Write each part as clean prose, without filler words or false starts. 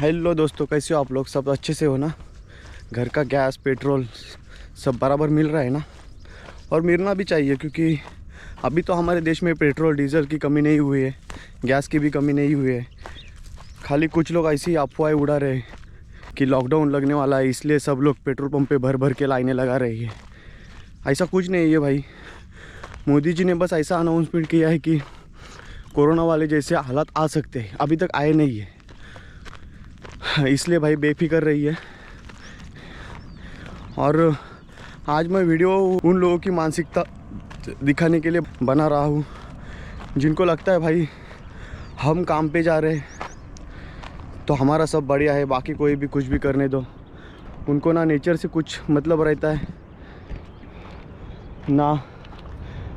Hello दोस्तों, कैसे हो आप लोग? सब अच्छे से हो ना? घर का गैस पेट्रोल सब बराबर मिल रहा है ना? और मिलना भी चाहिए, क्योंकि अभी तो हमारे देश में पेट्रोल डीजल की कमी नहीं हुई है, गैस की भी कमी नहीं हुई है। खाली कुछ लोग ऐसी ही अफवाहें उड़ा रहे हैं कि लॉकडाउन लगने वाला है, इसलिए सब लोग पेट्रोल पंप पे भर भर के लाइनें लगा रही है। ऐसा कुछ नहीं है भाई। मोदी जी ने बस ऐसा अनाउंसमेंट किया है कि कोरोना वाले जैसे हालात आ सकते हैं, अभी तक आए नहीं है, इसलिए भाई बेफिक्र रही है। और आज मैं वीडियो उन लोगों की मानसिकता दिखाने के लिए बना रहा हूँ जिनको लगता है भाई हम काम पे जा रहे हैं तो हमारा सब बढ़िया है, बाकी कोई भी कुछ भी करने दो। उनको ना नेचर से कुछ मतलब रहता है, ना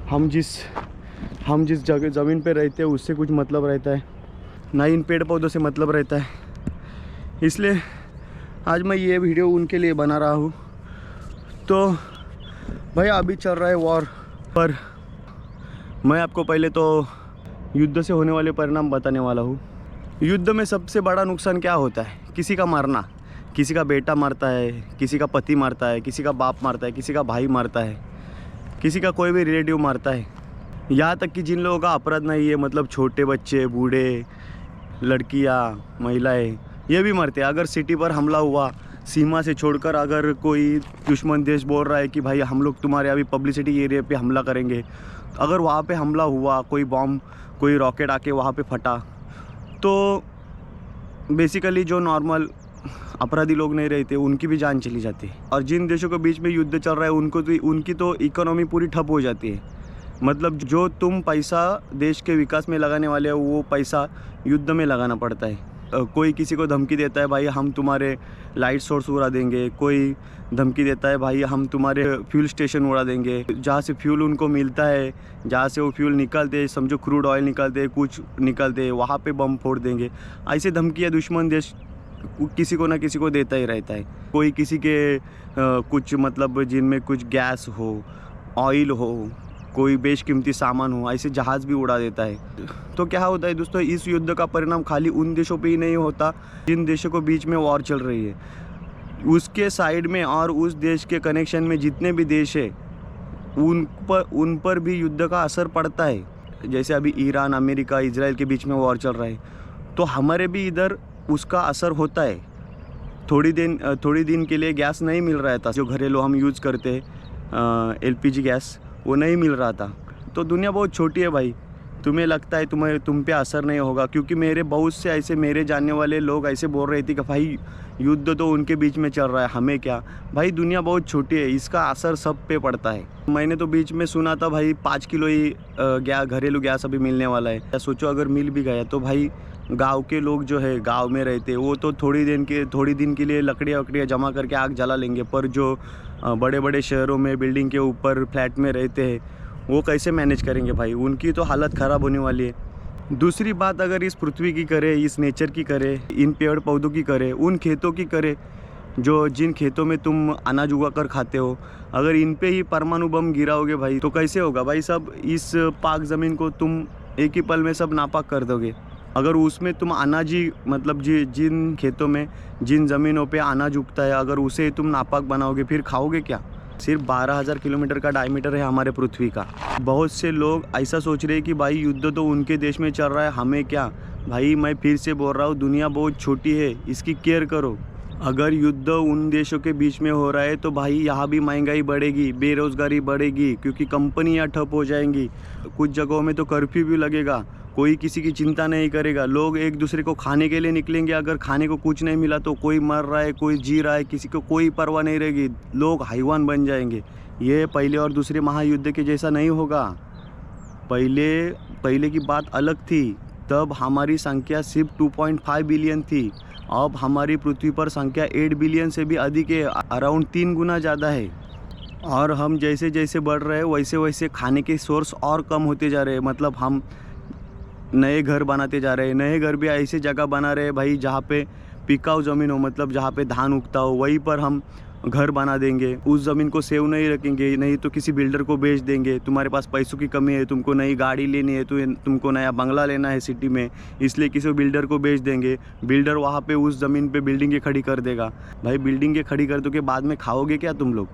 हम जिस जगह ज़मीन पे रहते हैं उससे कुछ मतलब रहता है, ना इन पेड़ पौधों से मतलब रहता है। इसलिए आज मैं ये वीडियो उनके लिए बना रहा हूँ। तो भाई अभी चल रहा है वॉर, पर मैं आपको पहले तो युद्ध से होने वाले परिणाम बताने वाला हूँ। युद्ध में सबसे बड़ा नुकसान क्या होता है? किसी का मरना, किसी का बेटा मरता है, किसी का पति मरता है, किसी का बाप मरता है, किसी का भाई मरता है, किसी का कोई भी रिलेटिव मरता है। यहाँ तक कि जिन लोगों का अपराध नहीं है, मतलब छोटे बच्चे, बूढ़े, लड़कियाँ, महिलाएं, ये भी मरते हैं। अगर सिटी पर हमला हुआ, सीमा से छोड़कर अगर कोई दुश्मन देश बोल रहा है कि भाई हम लोग तुम्हारे अभी पब्लिसिटी एरिया पे हमला करेंगे, अगर वहाँ पे हमला हुआ, कोई बॉम्ब, कोई रॉकेट आके वहाँ पे फटा, तो बेसिकली जो नॉर्मल अपराधी लोग नहीं रहते उनकी भी जान चली जाती है। और जिन देशों के बीच में युद्ध चल रहा है उनकी तो इकोनॉमी पूरी ठप हो जाती है। मतलब जो तुम पैसा देश के विकास में लगाने वाले हो वो पैसा युद्ध में लगाना पड़ता है। कोई किसी को धमकी देता है भाई हम तुम्हारे लाइट सोर्स उड़ा देंगे, कोई धमकी देता है भाई हम तुम्हारे फ्यूल स्टेशन उड़ा देंगे, जहाँ से फ्यूल उनको मिलता है, जहाँ से वो फ्यूल निकलते, समझो क्रूड ऑयल निकलते, कुछ निकलते, वहाँ पे बम फोड़ देंगे। ऐसे धमकियाँ दुश्मन देश किसी को ना किसी को देता ही रहता है। कोई किसी के कुछ मतलब जिनमें कुछ गैस हो, ऑयल हो, कोई बेशकीमती सामान हो, ऐसे जहाज़ भी उड़ा देता है। तो क्या होता है दोस्तों, इस युद्ध का परिणाम खाली उन देशों पे ही नहीं होता जिन देशों को बीच में वॉर चल रही है, उसके साइड में और उस देश के कनेक्शन में जितने भी देश है उन पर भी युद्ध का असर पड़ता है। जैसे अभी ईरान, अमेरिका, इजराइल के बीच में वॉर चल रहा है, तो हमारे भी इधर उसका असर होता है। थोड़ी दिन के लिए गैस नहीं मिल रहा था, जो घरेलू हम यूज़ करते LPG गैस, वो नहीं मिल रहा था। तो दुनिया बहुत छोटी है भाई। तुम्हें लगता है तुम पे असर नहीं होगा, क्योंकि मेरे बहुत से ऐसे मेरे जानने वाले लोग ऐसे बोल रहे थे कि भाई युद्ध तो उनके बीच में चल रहा है, हमें क्या। भाई दुनिया बहुत छोटी है, इसका असर सब पे पड़ता है। मैंने तो बीच में सुना था भाई 5 किलो ही घरेलू गैस अभी मिलने वाला है। सोचो अगर मिल भी गया तो भाई गांव के लोग जो है, गांव में रहते, वो तो थोड़ी दिन के लिए लकड़ियाँ जमा करके आग जला लेंगे। पर जो बड़े बड़े शहरों में बिल्डिंग के ऊपर फ्लैट में रहते हैं, वो कैसे मैनेज करेंगे भाई? उनकी तो हालत ख़राब होने वाली है। दूसरी बात अगर इस पृथ्वी की करे, इस नेचर की करे, इन पेड़ पौधों की करे, उन खेतों की करे जिन खेतों में तुम अनाज उगा कर खाते हो, अगर इन पे ही परमाणु बम गिराओगे भाई तो कैसे होगा भाई? सब इस पाक ज़मीन को तुम एक ही पल में सब नापाक कर दोगे। अगर उसमें तुम अनाज ही मतलब जिन खेतों में, जिन ज़मीनों पे अनाज उगता है, अगर उसे तुम नापाक बनाओगे फिर खाओगे क्या? सिर्फ 12,000 किलोमीटर का डायमीटर है हमारे पृथ्वी का। बहुत से लोग ऐसा सोच रहे हैं कि भाई युद्ध तो उनके देश में चल रहा है, हमें क्या। भाई मैं फिर से बोल रहा हूँ, दुनिया बहुत छोटी है, इसकी केयर करो। अगर युद्ध उन देशों के बीच में हो रहा है तो भाई यहाँ भी महंगाई बढ़ेगी, बेरोज़गारी बढ़ेगी, क्योंकि कंपनियाँ ठप हो जाएंगी। कुछ जगहों में तो कर्फ्यू भी लगेगा, कोई किसी की चिंता नहीं करेगा। लोग एक दूसरे को खाने के लिए निकलेंगे, अगर खाने को कुछ नहीं मिला तो कोई मर रहा है, कोई जी रहा है, किसी को कोई परवाह नहीं रहेगी, लोग हैवान बन जाएंगे। ये पहले और दूसरे महायुद्ध के जैसा नहीं होगा। पहले की बात अलग थी, तब हमारी संख्या सिर्फ 2.5 बिलियन थी। अब हमारी पृथ्वी पर संख्या 8 बिलियन से भी अधिक है, अराउंड 3 गुना ज़्यादा है। और हम जैसे जैसे बढ़ रहे हैं वैसे वैसे खाने के सोर्स और कम होते जा रहे हैं। मतलब हम नए घर बनाते जा रहे हैं, नए घर भी ऐसी जगह बना रहे हैं भाई जहाँ पे टिकाऊ ज़मीन हो, मतलब जहाँ पे धान उगता हो, वहीं पर हम घर बना देंगे, उस ज़मीन को सेव नहीं रखेंगे, नहीं तो किसी बिल्डर को बेच देंगे। तुम्हारे पास पैसों की कमी है, तुमको नई गाड़ी लेनी है, तो तुमको नया बंगला लेना है सिटी में, इसलिए किसी बिल्डर को बेच देंगे। बिल्डर वहाँ पे उस ज़मीन पे बिल्डिंगें खड़ी कर देगा। भाई बिल्डिंगें खड़ी कर दो के बाद में खाओगे क्या तुम लोग?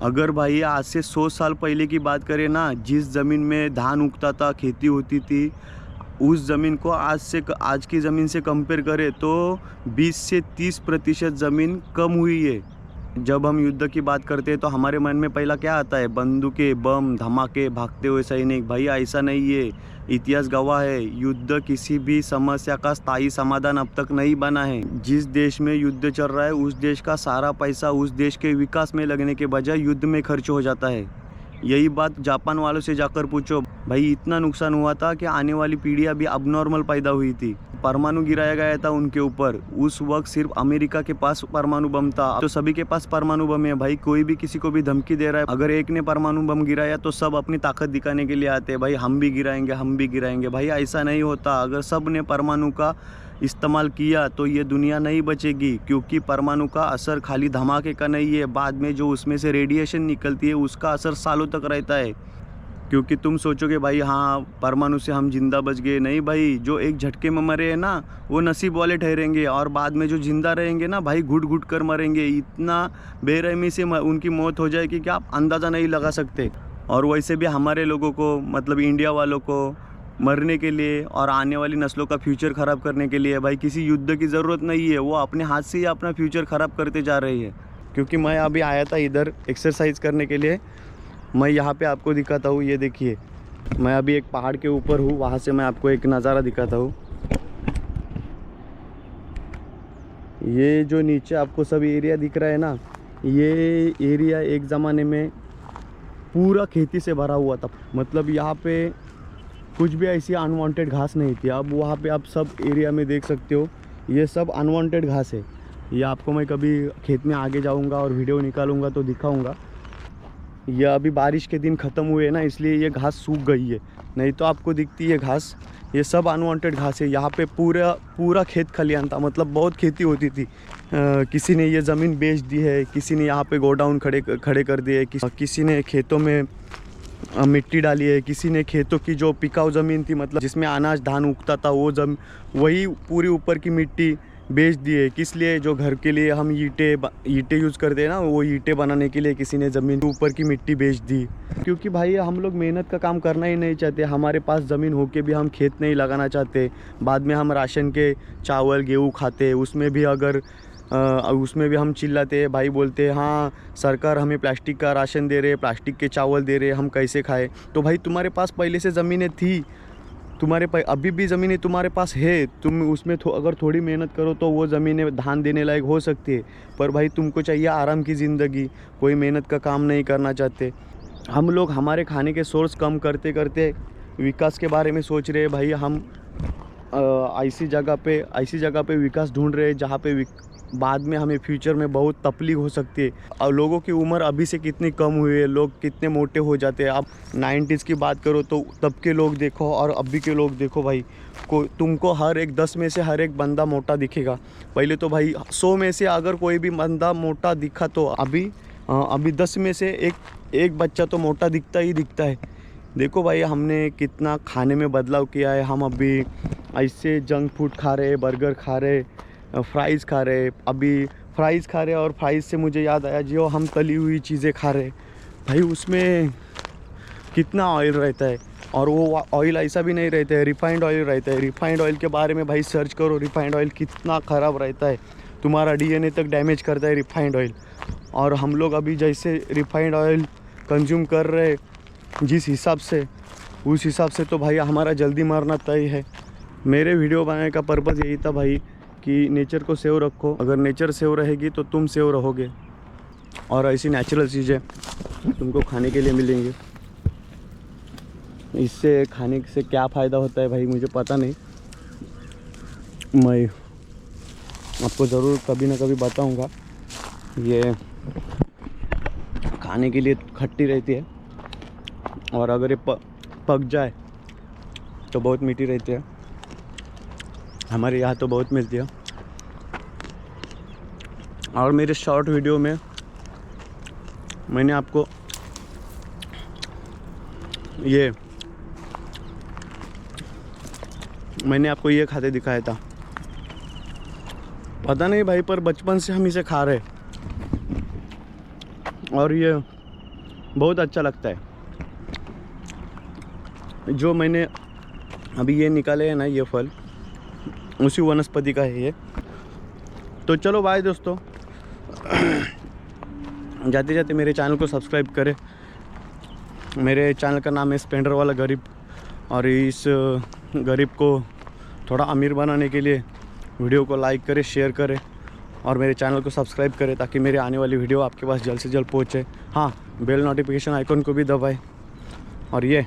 अगर भाई आज से 100 साल पहले की बात करें ना, जिस ज़मीन में धान उगता था, खेती होती थी, उस ज़मीन को आज की ज़मीन से कंपेयर करें तो 20 से 30% ज़मीन कम हुई है। जब हम युद्ध की बात करते हैं तो हमारे मन में पहला क्या आता है? बंदूकें, बम, धमाके, भागते हुए सैनिक। भाई ऐसा नहीं है, इतिहास गवाह है, युद्ध किसी भी समस्या का स्थायी समाधान अब तक नहीं बना है। जिस देश में युद्ध चल रहा है उस देश का सारा पैसा उस देश के विकास में लगने के बजाय युद्ध में खर्च हो जाता है। यही बात जापान वालों से जाकर पूछो, भाई इतना नुकसान हुआ था कि आने वाली पीढ़ियाँ भी अबनॉर्मल पैदा हुई थी। परमाणु गिराया गया था उनके ऊपर, उस वक्त सिर्फ अमेरिका के पास परमाणु बम था, तो सभी के पास परमाणु बम है। भाई कोई भी किसी को भी धमकी दे रहा है, अगर एक ने परमाणु बम गिराया तो सब अपनी ताकत दिखाने के लिए आते हैं, भाई हम भी गिराएंगे, हम भी गिराएंगे। भाई ऐसा नहीं होता। अगर सब ने परमाणु का इस्तेमाल किया तो ये दुनिया नहीं बचेगी, क्योंकि परमाणु का असर खाली धमाके का नहीं है, बाद में जो उसमें से रेडिएशन निकलती है उसका असर सालों तक रहता है। क्योंकि तुम सोचोगे भाई हाँ परमाणु से हम जिंदा बच गए, नहीं भाई, जो एक झटके में मरे हैं ना वो नसीब वाले ठहरेंगे, और बाद में जो जिंदा रहेंगे ना भाई घुट घुट कर मरेंगे। इतना बेरहमी से उनकी मौत हो जाएगी कि आप अंदाज़ा नहीं लगा सकते। और वैसे भी हमारे लोगों को, मतलब इंडिया वालों को मरने के लिए और आने वाली नस्लों का फ्यूचर ख़राब करने के लिए भाई किसी युद्ध की ज़रूरत नहीं है। वो अपने हाथ से ही अपना फ्यूचर ख़राब करते जा रही है। क्योंकि मैं अभी आया था इधर एक्सरसाइज करने के लिए, मैं यहाँ पे आपको दिखाता हूँ। ये देखिए, मैं अभी एक पहाड़ के ऊपर हूँ, वहाँ से मैं आपको एक नज़ारा दिखाता हूँ। ये जो नीचे आपको सब एरिया दिख रहा है ना, ये एरिया एक ज़माने में पूरा खेती से भरा हुआ था। मतलब यहाँ पे कुछ भी ऐसी अनवांटेड घास नहीं थी। अब वहाँ पे आप सब एरिया में देख सकते हो, ये सब अनवांटेड घास है। ये आपको मैं कभी खेत में आगे जाऊँगा और वीडियो निकालूंगा तो दिखाऊंगा। ये अभी बारिश के दिन ख़त्म हुए ना, इसलिए ये घास सूख गई है, नहीं तो आपको दिखती है घास। ये सब अनवांटेड घास है। यहाँ पे पूरा खेत खलियान था, मतलब बहुत खेती होती थी। किसी ने ये ज़मीन बेच दी है, किसी ने यहाँ पे गोडाउन खड़े कर दिए, किसी ने खेतों में मिट्टी डाली है, किसी ने खेतों की जो पिकाऊ ज़मीन थी, मतलब जिसमें अनाज धान उगता था, वही पूरी ऊपर की मिट्टी बेच दिए। किस लिए? जो घर के लिए हम ईंटें यूज़ करते हैं ना, वो ईंटें बनाने के लिए किसी ने ज़मीन ऊपर की मिट्टी बेच दी। क्योंकि भाई हम लोग मेहनत का काम करना ही नहीं चाहते, हमारे पास ज़मीन होके भी हम खेत नहीं लगाना चाहते। बाद में हम राशन के चावल गेहूँ खाते, उसमें भी हम चिल्लाते हैं, भाई बोलते हैं हाँ सरकार हमें प्लास्टिक का राशन दे रहे, प्लास्टिक के चावल दे रहे, हम कैसे खाएं? तो भाई तुम्हारे पास पहले से ज़मीनें थी, अभी भी ज़मीनें तुम्हारे पास है, तुम उसमें अगर थोड़ी मेहनत करो तो वो ज़मीनें धान देने लायक हो सकती है। पर भाई तुमको चाहिए आराम की ज़िंदगी, कोई मेहनत का काम नहीं करना चाहते। हम लोग हमारे खाने के सोर्स कम करते करते विकास के बारे में सोच रहे हैं। भाई हम ऐसी जगह पे विकास ढूंढ रहे हैं जहाँ पे बाद में हमें फ्यूचर में बहुत तकलीफ हो सकती है। और लोगों की उम्र अभी से कितनी कम हुई है, लोग कितने मोटे हो जाते हैं। अब 90s की बात करो तो तब के लोग देखो और अभी के लोग देखो भाई, तुमको 10 में से हर एक बंदा मोटा दिखेगा। पहले तो भाई 100 में से अगर कोई भी बंदा मोटा दिखा तो अभी 10 में से एक बच्चा तो मोटा दिखता ही दिखता है। देखो भाई हमने कितना खाने में बदलाव किया है। हम अभी ऐसे जंक फूड खा रहे, बर्गर खा रहे, फ्राइज़ खा रहे। अभी फ्राइज़ खा रहे और फ्राइज़ से मुझे याद आया, जो हम तली हुई चीज़ें खा रहे भाई, उसमें कितना ऑयल रहता है। और वो ऑयल ऐसा भी नहीं रहता है, रिफाइंड ऑयल रहता है। रिफाइंड ऑयल के बारे में भाई सर्च करो, रिफाइंड ऑयल कितना ख़राब रहता है, तुम्हारा DNA तक डैमेज करता है रिफाइंड ऑयल। और हम लोग अभी जैसे रिफाइंड ऑयल कंज्यूम कर रहे जिस हिसाब से, उस हिसाब से तो भाई हमारा जल्दी मरना तय है। मेरे वीडियो बनाने का पर्पज़ यही था भाई कि नेचर को सेव रखो। अगर नेचर सेव रहेगी तो तुम सेव रहोगे, और ऐसी नेचुरल चीज़ें तुमको खाने के लिए मिलेंगी। इससे खाने से क्या फ़ायदा होता है भाई मुझे पता नहीं, मैं आपको ज़रूर कभी ना कभी बताऊंगा। ये खाने के लिए खट्टी रहती है, और अगर ये पक जाए तो बहुत मीठी रहती है। हमारे यहाँ तो बहुत मिलती है। और मेरे शॉर्ट वीडियो में मैंने आपको ये खाते दिखाया था, पता नहीं भाई, पर बचपन से हम इसे खा रहे और ये बहुत अच्छा लगता है। जो मैंने अभी ये निकाले हैं ना, ये फल उसी वनस्पति का है ये। तो चलो बाय दोस्तों, जाते जाते मेरे चैनल को सब्सक्राइब करें। मेरे चैनल का नाम है स्पेंडर वाला गरीब, और इस गरीब को थोड़ा अमीर बनाने के लिए वीडियो को लाइक करें, शेयर करें और मेरे चैनल को सब्सक्राइब करें, ताकि मेरी आने वाली वीडियो आपके पास जल्द से जल्द पहुँचे। हाँ, बेल नोटिफिकेशन आइकन को भी दबाएं। और ये